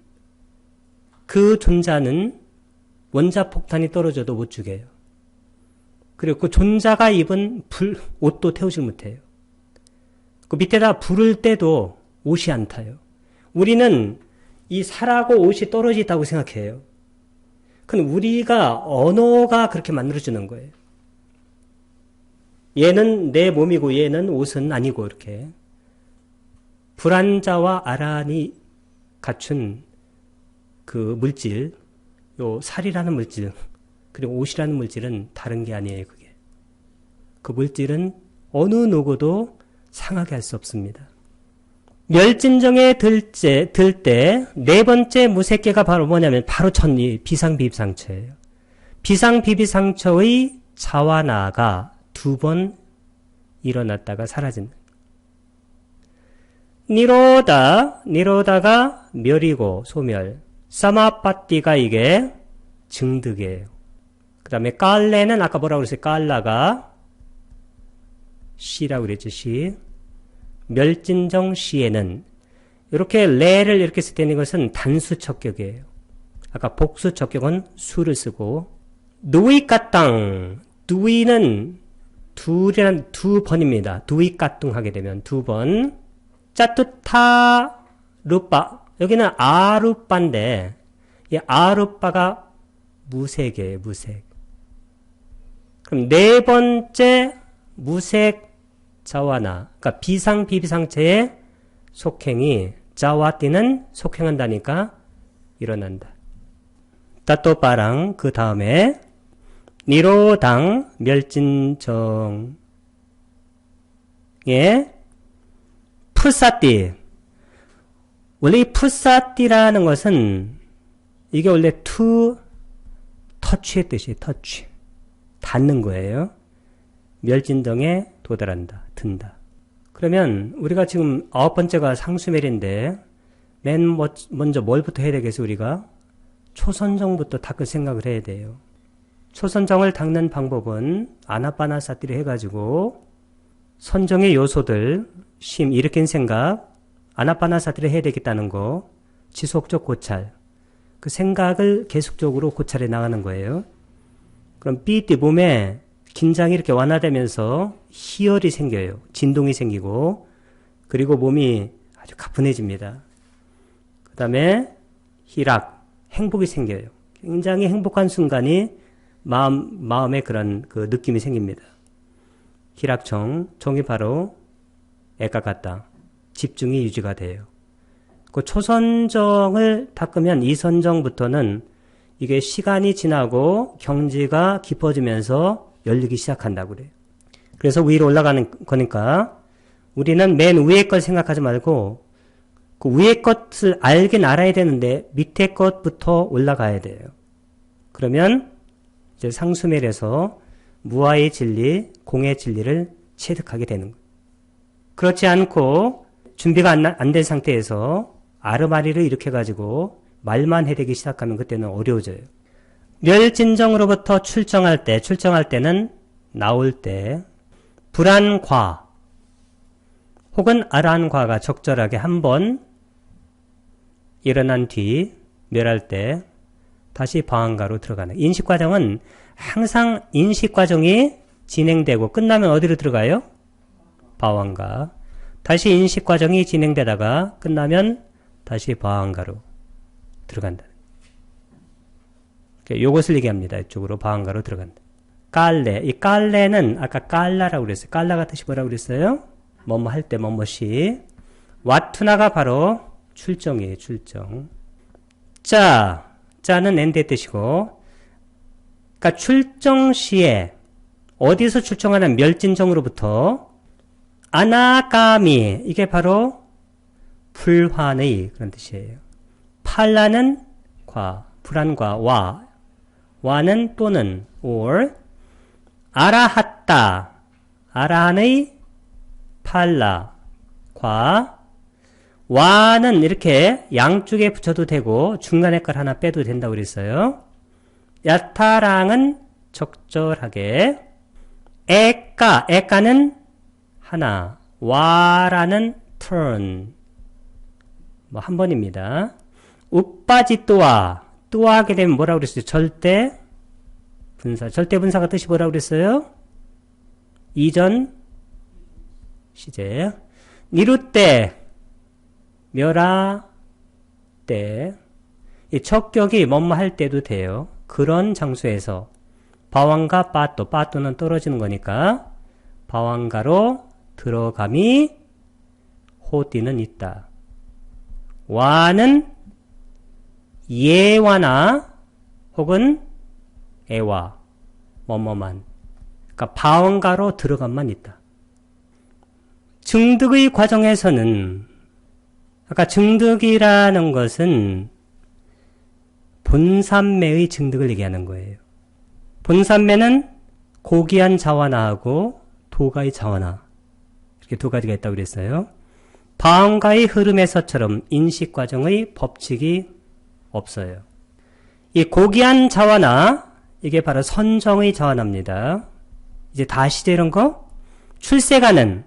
그 존자는 원자폭탄이 떨어져도 못 죽여요. 그리고 그 존자가 입은 옷도 태우질 못해요. 그 밑에다 불을 때도 옷이 안 타요. 우리는 이 살하고 옷이 떨어져 있다고 생각해요. 그럼 우리가 언어가 그렇게 만들어주는 거예요. 얘는 내 몸이고 얘는 옷은 아니고 이렇게. 불안자와 아란이 갖춘 그 물질, 요 살이라는 물질, 그리고 옷이라는 물질은 다른 게 아니에요, 그게. 그 물질은 어느 누구도 상하게 할 수 없습니다. 멸진정에 들 때 네 번째 무색계가 바로 뭐냐면 바로 비상비비상처예요. 비상비비상처의 자와나가 2번 일어났다가 사라진다. 니로다가 멸이고 소멸. 사마빠띠가 이게 증득이에요. 그 다음에 깔레는 아까 뭐라고 그랬어요? 깔라가 시라고 그랬죠. 시. 멸진정 시에는 이렇게 레를 이렇게 쓸 때는 것은 단수 척격이에요. 아까 복수 척격은 수를 쓰고 누이까땅 누이는 둘이란 2번입니다. 두이까뚱 하게 되면 2번. 짜뚜타 루빠 여기는 아루빠인데 이 아루빠가 무색이에요. 무색. 그럼 네 번째 무색 자와나 그러니까 비상비비상체의 속행이 자와띠는 속행한다니까 일어난다. 따또빠랑 그 다음에 니로당 멸진정의 푸사띠. 원래 이 푸사띠라는 것은 이게 원래 터치의 뜻이에요. 터치. 닿는 거예요. 멸진정에 도달한다. 든다. 그러면 우리가 지금 9번째가 상수멸인데 맨 먼저 뭘부터 해야 되겠어요? 우리가 초선정부터 닦을 생각을 해야 돼요. 초선정을 닦는 방법은 아나파나사티를 해가지고 선정의 요소들 심, 일으킨 생각, 아나파나사티를 해야 되겠다는 거, 지속적 고찰, 그 생각을 계속적으로 고찰해 나가는 거예요. 그럼 삐띠 몸에 긴장이 이렇게 완화되면서 희열이 생겨요. 진동이 생기고 그리고 몸이 아주 가뿐해집니다. 그 다음에 희락, 행복이 생겨요. 굉장히 행복한 순간이 마음에 그런 그 느낌이 생깁니다. 희락정, 정이 바로 애가같다. 집중이 유지가 돼요. 그 초선정을 닦으면 이선정부터는 이게 시간이 지나고 경지가 깊어지면서 열리기 시작한다고 그래요. 그래서 위로 올라가는 거니까 우리는 맨 위에 걸 생각하지 말고 그 위에 것을 알긴 알아야 되는데 밑에 것부터 올라가야 돼요. 그러면 이제 상수멸에서 무아의 진리, 공의 진리를 체득하게 되는 거예요. 그렇지 않고 준비가 안 된 상태에서 아르마리를 일으켜가지고 말만 해대기 시작하면 그때는 어려워져요. 멸진정으로부터 출정할 때는 나올 때 불안과 혹은 아란과가 적절하게 한번 일어난 뒤 멸할 때 다시 방황가로 들어가는. 인식과정은 항상 인식과정이 진행되고 끝나면 어디로 들어가요? 방황가. 다시 인식과정이 진행되다가 끝나면 다시 방황가로 들어간다. 요것을 얘기합니다. 이쪽으로 방황가로 들어간다. 깔레. 이 깔레는 아까 깔라라고 그랬어요. 깔라가 뜻이 뭐라고 그랬어요? 뭐뭐 할 때 뭐뭐시. 와투나가 바로 출정이에요. 출정. 자는 엔드의 뜻이고, 그러니까 출정 시에 어디서 출정하는 멸진정으로부터 아나가미, 이게 바로 불환의 그런 뜻이에요. 팔라는 과, 불환과 와는 또는 or, 아라핫다, 아라한의 팔라, 과, 와는 이렇게 양쪽에 붙여도 되고 중간에 걸 하나 빼도 된다고 그랬어요. 야타랑은 적절하게, 에까는 하나, 와라는 turn, 뭐 한 번입니다. 우빠지 또와 하게 되면 뭐라고 그랬어요? 절대 분사. 절대 분사가 뜻이 뭐라고 그랬어요? 이전 시제. 니루 때, 멸하 때, 이 척격이 뭐뭐 할 때도 돼요. 그런 장소에서 바왕가 빠또는 떨어지는 거니까 바왕가로 들어감이 호띠는 있다. 와는 예와나 혹은 애와 뭐뭐만, 그러니까 바왕가로 들어감만 있다. 증득의 과정에서는, 아까 증득이라는 것은 본산매의 증득을 얘기하는 거예요. 본산매는 고귀한 자와나하고 도가의 자와나, 이렇게 두 가지가 있다고 그랬어요. 바왕가의 흐름에서처럼 인식과정의 법칙이 없어요. 이 고귀한 자와나, 이게 바로 선정의 자와나입니다. 이제 다시죠 이런 거? 출세가는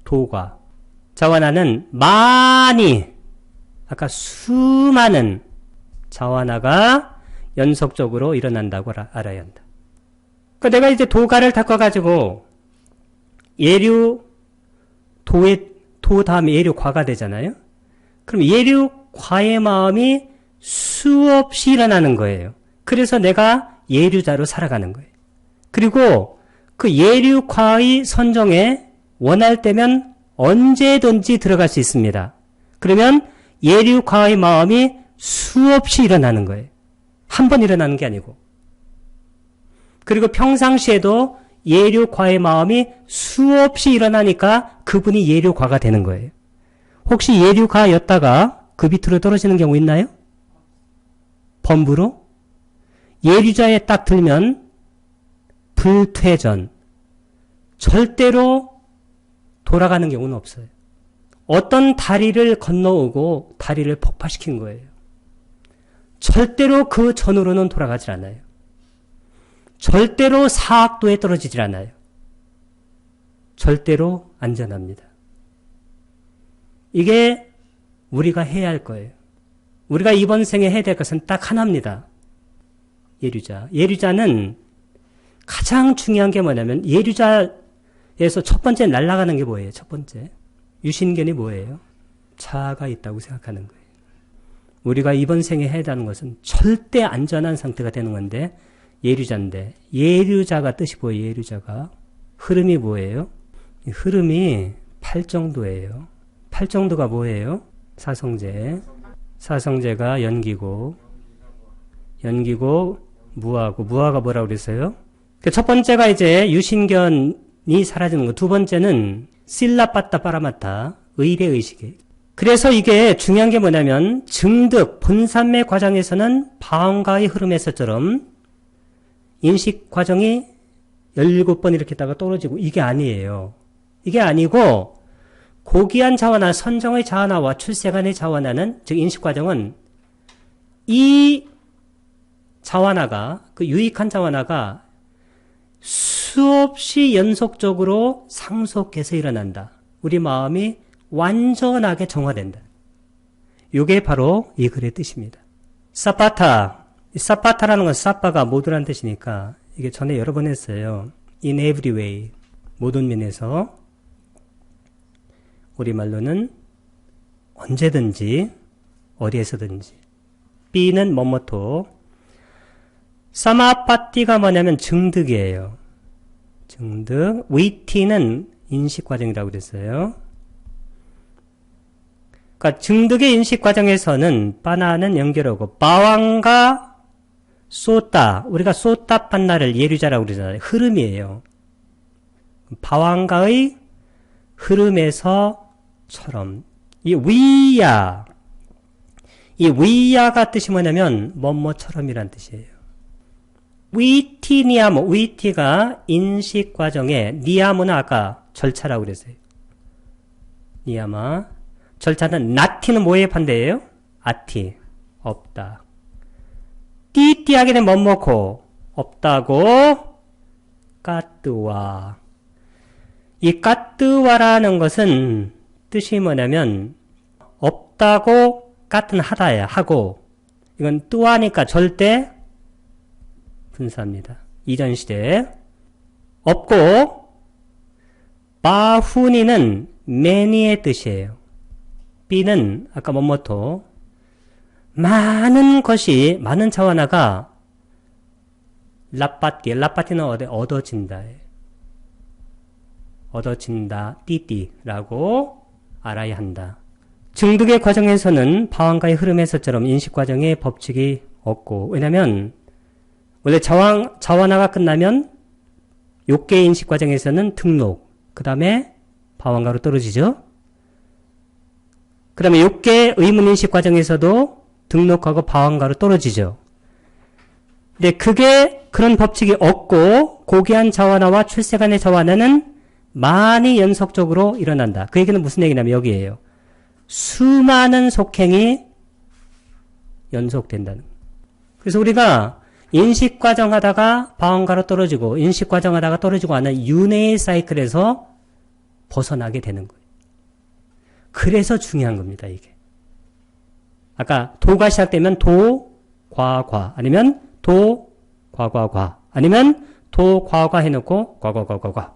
도가, 자와나는 많이, 아까 수많은 자와나가 연속적으로 일어난다고 알아야 한다. 그러니까 내가 이제 도가를 닦아가지고 예류 도 다음에 예류과가 되잖아요. 그럼 예류과의 마음이 수없이 일어나는 거예요. 그래서 내가 예류자로 살아가는 거예요. 그리고 그 예류과의 선정에 원할 때면 언제든지 들어갈 수 있습니다. 그러면 예류과의 마음이 수없이 일어나는 거예요. 한 번 일어나는 게 아니고. 그리고 평상시에도 예류과의 마음이 수없이 일어나니까 그분이 예류과가 되는 거예요. 혹시 예류과였다가 그 밑으로 떨어지는 경우 있나요? 범부로? 예류자에 딱 들면 불퇴전, 절대로 돌아가는 경우는 없어요. 어떤 다리를 건너오고 다리를 폭파시킨 거예요. 절대로 그 전으로는 돌아가질 않아요. 절대로 사학도에 떨어지질 않아요. 절대로 안전합니다. 이게 우리가 해야 할 거예요. 우리가 이번 생에 해야 될 것은 딱 하나입니다. 예류자. 예류자는 가장 중요한 게 뭐냐면, 예류자에서 첫 번째 날아가는 게 뭐예요? 첫 번째. 유신견이 뭐예요? 자아가 있다고 생각하는 거예요. 우리가 이번 생에 해야 하는 것은 절대 안전한 상태가 되는 건데, 예류자인데, 예류자가 뜻이 뭐예요? 예류자가. 흐름이 뭐예요? 흐름이 팔정도예요. 팔정도가 뭐예요? 사성제. 사성제가 연기고 무아가 뭐라고 그랬어요? 첫 번째가 이제 유신견이 사라지는 거. 두 번째는 실라빠따 빠라마타, 의례의식이. 그래서 이게 중요한 게 뭐냐면, 증득, 본산매 과정에서는 바왕가의 흐름에서처럼 인식 과정이 17번 이렇게 있다가 떨어지고, 이게 아니에요. 이게 아니고, 고귀한 자와나, 선정의 자와나와 출세간의 자와나는, 즉 인식 과정은 이 자와나가, 그 유익한 자와나가 수없이 연속적으로 상속해서 일어난다. 우리 마음이 완전하게 정화된다. 이게 바로 이 글의 뜻입니다. 사파타. 사파타라는 건 사파가 모두란 뜻이니까 이게 전에 여러 번 했어요. In every way. 모든 면에서. 우리말로는 언제든지 어디에서든지. B는 뭐뭐토. 사마파티가 뭐냐면 증득이에요. 증득. 위티는 인식과정이라고 그랬어요. 그러니까 증득의 인식과정에서는 바나는 연결하고 바왕과 쏘따. 우리가 쏘따 판나를 예류자라고 그러잖아요. 흐름이에요. 바왕가의 흐름에서처럼. 이 위야. 이 위야가 뜻이 뭐냐면 뭐뭐처럼이란 뜻이에요. 위티니아모. 위티가 인식과정에 니아모는 아까 절차라고 그랬어요. 니아마. 절차는 나티는 뭐의 반대예요? 아티. 없다. 띠띠하게 되면 뭐뭐고 없다고 까뜨와. 이 까뜨와라는 것은 뜻이 뭐냐면 없다고 같은 하다야. 하고 이건 뜨와니까 절대 분사합니다. 이전 시대. 없고 바후니는 매니의 뜻이에요. B는 아까 뭐뭐토 많은 것이 많은 차원화가 라파티는 얻어진다. 얻어진다. 띠띠라고 알아야 한다. 증득의 과정에서는 바왕가의 흐름에서처럼 인식과정의 법칙이 없고 왜냐면 원래 자완화가 끝나면 욕계의 인식과정에서는 등록 그 다음에 바왕가로 떨어지죠. 그 다음에 욕계 의문인식 과정에서도 등록하고 바왕가로 떨어지죠. 근데 그게 그런 법칙이 없고 고귀한 자완화와 출세간의 자완화는 많이 연속적으로 일어난다. 그 얘기는 무슨 얘기냐면 여기에요. 수많은 속행이 연속된다는 거예요. 그래서 우리가 인식과정 하다가 바왕가로 떨어지고 인식과정 하다가 떨어지고 하는 윤회의 사이클에서 벗어나게 되는 거예요. 그래서 중요한 겁니다, 이게. 아까 도가 시작되면 도, 과, 과. 아니면 도, 과, 과, 과. 아니면 도, 과, 과 해놓고 과, 과, 과, 과, 과.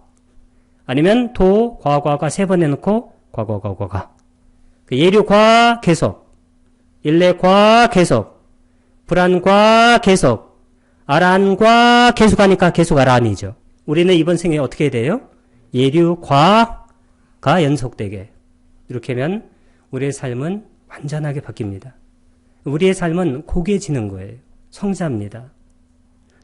아니면 도, 과, 과, 과 세 번 해놓고 과, 과, 과, 과, 과. 예류과 계속. 일례과 계속. 불안과 계속. 아란과 계속하니까 계속 아란이죠. 우리는 이번 생에 어떻게 해야 돼요? 예류과가 연속되게. 이렇게 하면 우리의 삶은 완전하게 바뀝니다. 우리의 삶은 고개지는 거예요. 성장합니다.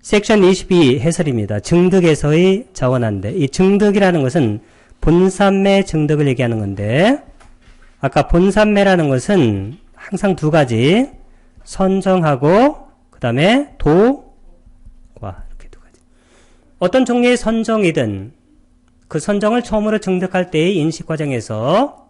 섹션 22 해설입니다. 증득에서의 자원한데 이 증득이라는 것은 본산매 증득을 얘기하는 건데 아까 본산매라는 것은 항상 두 가지 선정하고 그 다음에 도과 이렇게 두 가지. 어떤 종류의 선정이든 그 선정을 처음으로 증득할 때의 인식과정에서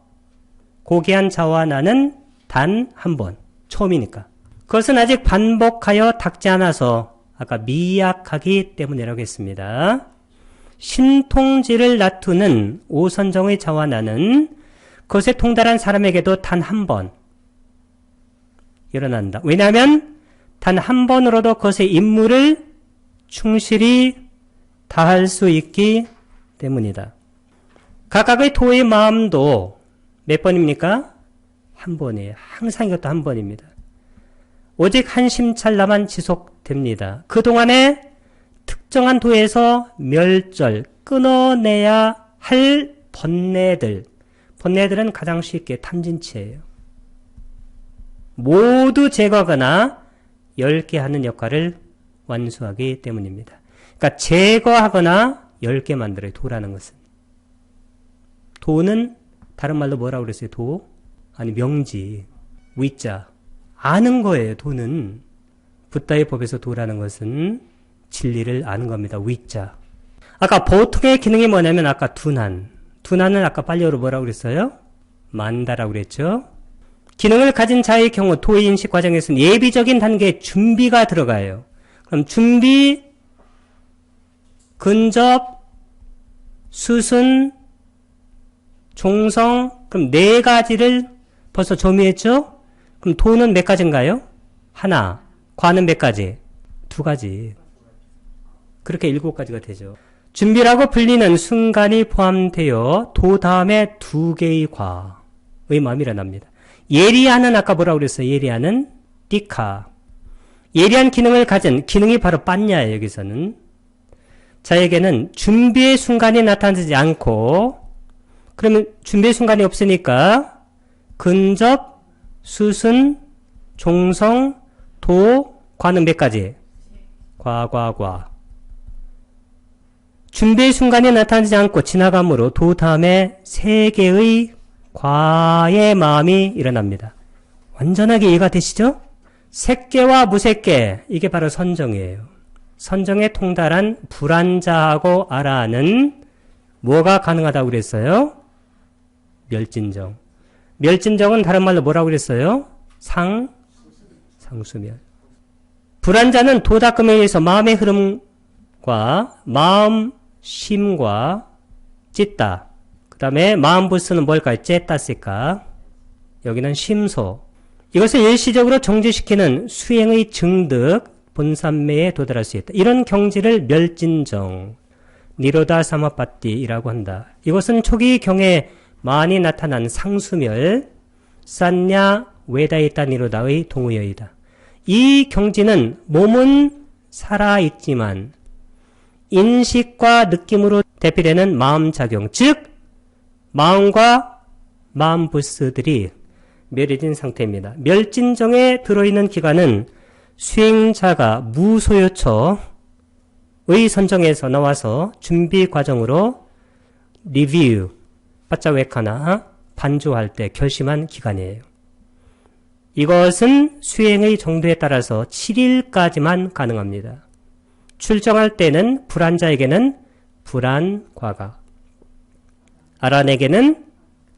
고귀한 자완화는 단 한 번. 처음이니까. 그것은 아직 반복하여 닦지 않아서 아까 미약하기 때문이라고 했습니다. 신통지를 다투는 오선정의 자완화는 그것에 통달한 사람에게도 단 한 번 일어난다. 왜냐하면 단 한 번으로도 그것의 임무를 충실히 다할 수 있기 때문이다. 각각의 도의 마음도 몇 번입니까? 한 번이에요. 항상 이것도 한 번입니다. 오직 한 심찰나만 지속됩니다. 그동안에 특정한 도에서 멸절, 끊어내야 할 번뇌들은 가장 쉽게 탐진치예요. 모두 제거하거나 10개 하는 역할을 완수하기 때문입니다. 그러니까 제거하거나 10개 만들어요. 도라는 것은. 도는 다른 말로 뭐라고 그랬어요? 도? 아니 명지, 위자. 아는 거예요. 도는. 붓다의 법에서 도라는 것은 진리를 아는 겁니다. 위자. 아까 보통의 기능이 뭐냐면 아까 둔한. 둔한은 아까 빨리어로 뭐라고 그랬어요? 만다라고 그랬죠. 기능을 가진 자의 경우 도의 인식 과정에서는 예비적인 단계에 준비가 들어가요. 그럼 준비, 근접, 수순, 종성, 그럼 네 가지를 벌써 점유했죠? 그럼 도는 몇 가지인가요? 하나. 과는 몇 가지? 두 가지. 그렇게 7가지가 되죠. 준비라고 불리는 순간이 포함되어 도 다음에 2개의 과의 마음이 일어납니다. 예리하는 아까 뭐라고 그랬어요? 예리하는 띠카. 예리한 기능을 가진 기능이 바로 빤냐예요. 여기서는. 자에게는 준비의 순간이 나타나지 않고 그러면 준비의 순간이 없으니까 근접, 수순, 종성, 도, 과는 몇 가지? 과. 준비의 순간이 나타나지 않고 지나감으로 도 다음에 3개의 과의 마음이 일어납니다. 완전하게 이해가 되시죠? 색계와 무색계, 이게 바로 선정이에요. 선정에 통달한 불안자하고 아라는 뭐가 가능하다고 그랬어요? 멸진정. 멸진정은 다른 말로 뭐라고 그랬어요? 상수멸. 불안자는 도닦음에 의해서 마음의 흐름과 마음 심과 찢다. 그 다음에 마음 부스는 뭘까요? 쨌다쓸까? 여기는 심소. 이것을 일시적으로 정지시키는 수행의 증득, 본산매에 도달할 수 있다. 이런 경지를 멸진정, 니로다 사마파띠라고 한다. 이것은 초기 경에 많이 나타난 상수멸, 산냐 웨다이타 니로다의 동의어이다. 이 경지는 몸은 살아있지만 인식과 느낌으로 대피되는 마음작용, 즉 마음과 마음 부스들이 멸해진 상태입니다. 멸진정에 들어있는 기간은 수행자가 무소요처의 선정에서 나와서 준비 과정으로 리뷰, 빠짜웨카나 반주할 때 결심한 기간이에요. 이것은 수행의 정도에 따라서 7일까지만 가능합니다. 출정할 때는 불안자에게는 불안과가, 아란에게는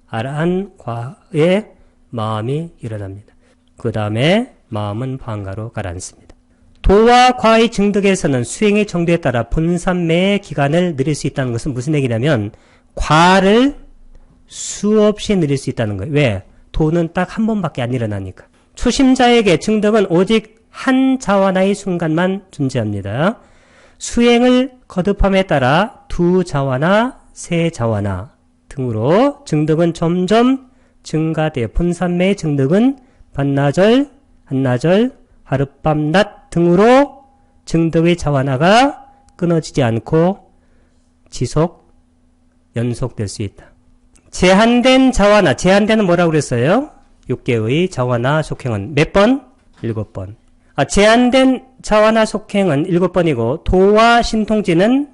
아란과의 마음이 일어납니다. 그 다음에 마음은 방가로 가라앉습니다. 도와 과의 증득에서는 수행의 정도에 따라 본산매의 기간을 늘릴 수 있다는 것은 무슨 얘기냐면 과를 수없이 늘릴 수 있다는 거예요. 왜? 도는 딱 한 번밖에 안 일어나니까. 초심자에게 증득은 오직 한 자와나의 순간만 존재합니다. 수행을 거듭함에 따라 2자와나 3자와나 등으로 증득은 점점 증가되어 본산매의 증득은 반나절, 한나절, 하룻밤, 낮 등으로 증득의 자와나가 끊어지지 않고 지속, 연속될 수 있다. 제한된 자와나, 제한되는 뭐라고 그랬어요? 6개의 자와나 속행은 몇 번? 7번. 제한된 자와나 속행은 7번이고 도와 신통지는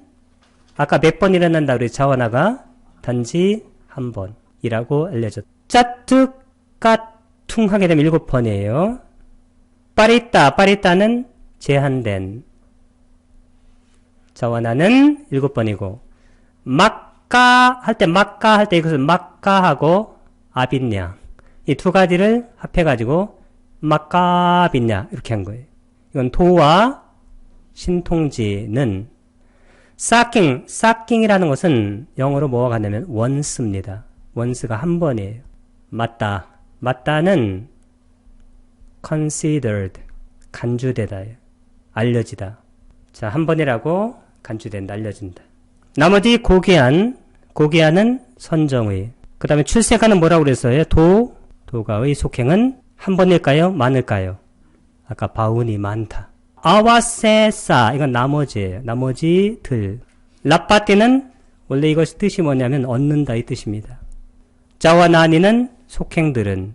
아까 몇 번 일어난다고 그랬죠? 자와나가 단지 한 번이라고 알려졌다. 짜특까퉁 하게 되면 7번이에요. 빠리따는 제한된 자와나는 7번이고 막가 할 때 이것을 막가하고 아빈냐 이 두 가지를 합해가지고 막가빈냐 이렇게 한 거예요. 이건 도와 신통지는 사킹이라는 것은 영어로 뭐가 같냐면 once입니다. once가 한 번이에요. 맞다는 considered, 간주되다, 알려지다. 자, 한 번이라고 간주된다, 알려진다. 나머지 고귀한은 선정의. 그 다음에 출세가는 뭐라고 그랬어요? 도가의 속행은 한 번일까요? 많을까요? 아까 바운이 많다. 아와세사, 이건 나머지예요. 나머지들. 라빠띠는 원래 이것이 뜻이 뭐냐면 얻는다 이 뜻입니다. 자와나니는 속행들은,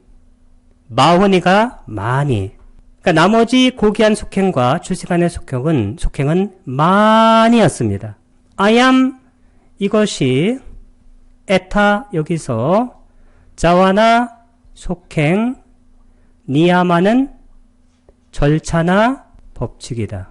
마훈이가 많이. 그러니까 나머지 고귀한 속행과 출세간의 속행은 많이였습니다. 아얌 이것이 에타 여기서 자와나 속행, 니야마는 절차나 법칙이다.